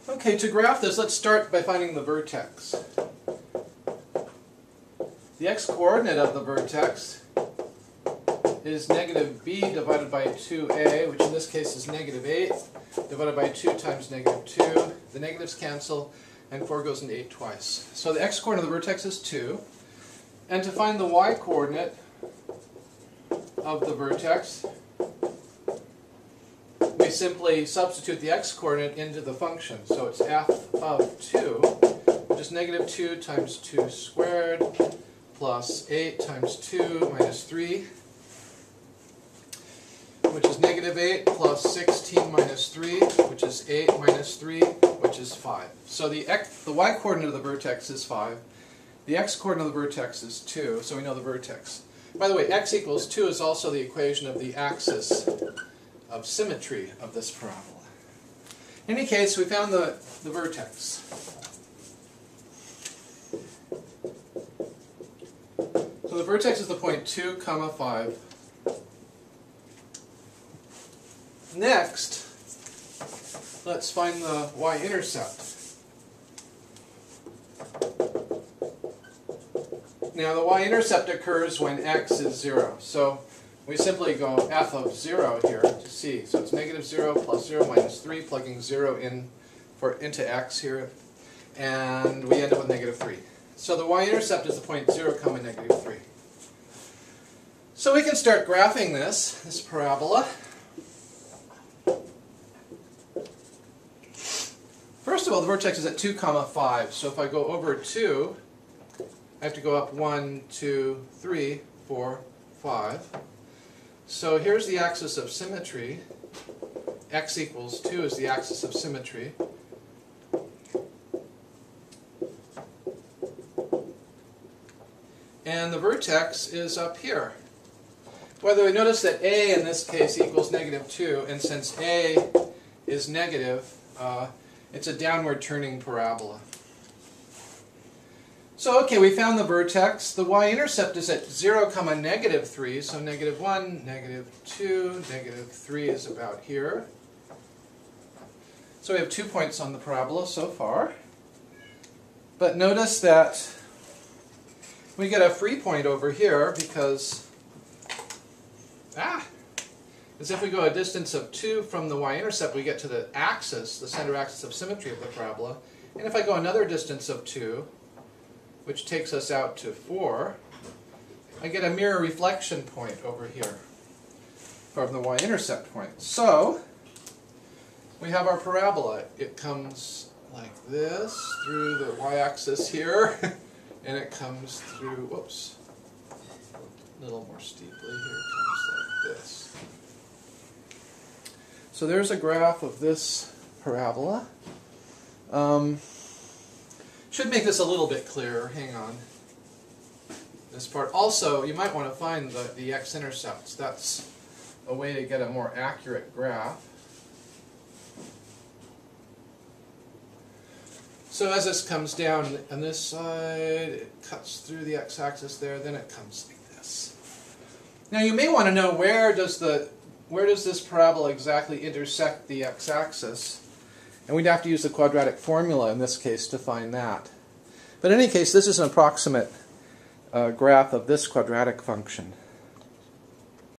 Okay, to graph this, let's start by finding the vertex. The x-coordinate of the vertex is negative b divided by 2a, which in this case is negative 8, divided by 2 times negative 2. The negatives cancel, and 4 goes into 8 twice. So the x-coordinate of the vertex is 2. And to find the y-coordinate of the vertex, we simply substitute the x-coordinate into the function. So it's f of 2, which is negative 2 times 2 squared, plus 8 times 2 minus 3, which is negative 8, plus 16 minus 3, which is 8 minus 3, which is 5. So the y-coordinate of the vertex is 5. The x-coordinate of the vertex is 2, so we know the vertex. By the way, x equals 2 is also the equation of the axis of symmetry of this parabola. In any case, we found the vertex. So the vertex is the point 2, 5. Next, let's find the y-intercept. Now the y-intercept occurs when x is 0. So we simply go f of 0 here to see. So it's negative 0 plus 0 minus 3, plugging 0 into x here. And we end up with negative 3. So the y-intercept is the point 0, negative 3. So we can start graphing this parabola. First of all, the vertex is at 2, 5. So if I go over 2, I have to go up 1, 2, 3, 4, 5. So here's the axis of symmetry. X equals 2 is the axis of symmetry. And the vertex is up here. Whether we notice that a in this case equals negative 2, and since a is negative, it's a downward turning parabola. So okay, we found the vertex. The y-intercept is at 0, negative 3, so negative 1, negative 2, negative 3 is about here. So we have 2 points on the parabola so far. But notice that we get a free point over here because, as if we go a distance of 2 from the y-intercept, we get to the axis, the center axis of symmetry of the parabola. And if I go another distance of 2, which takes us out to 4, I get a mirror reflection point over here from the y-intercept point. So we have our parabola. It comes like this through the y-axis here, and it comes through, whoops, a little more steeply here, it comes like this. So there's a graph of this parabola. Should make this a little bit clearer. Hang on. This part. Also, you might want to find the x-intercepts. That's a way to get a more accurate graph. So as this comes down on this side, it cuts through the x-axis there, then it comes like this. Now you may want to know where does this parabola exactly intersect the x-axis? And we'd have to use the quadratic formula in this case to find that. But in any case, this is an approximate graph of this quadratic function.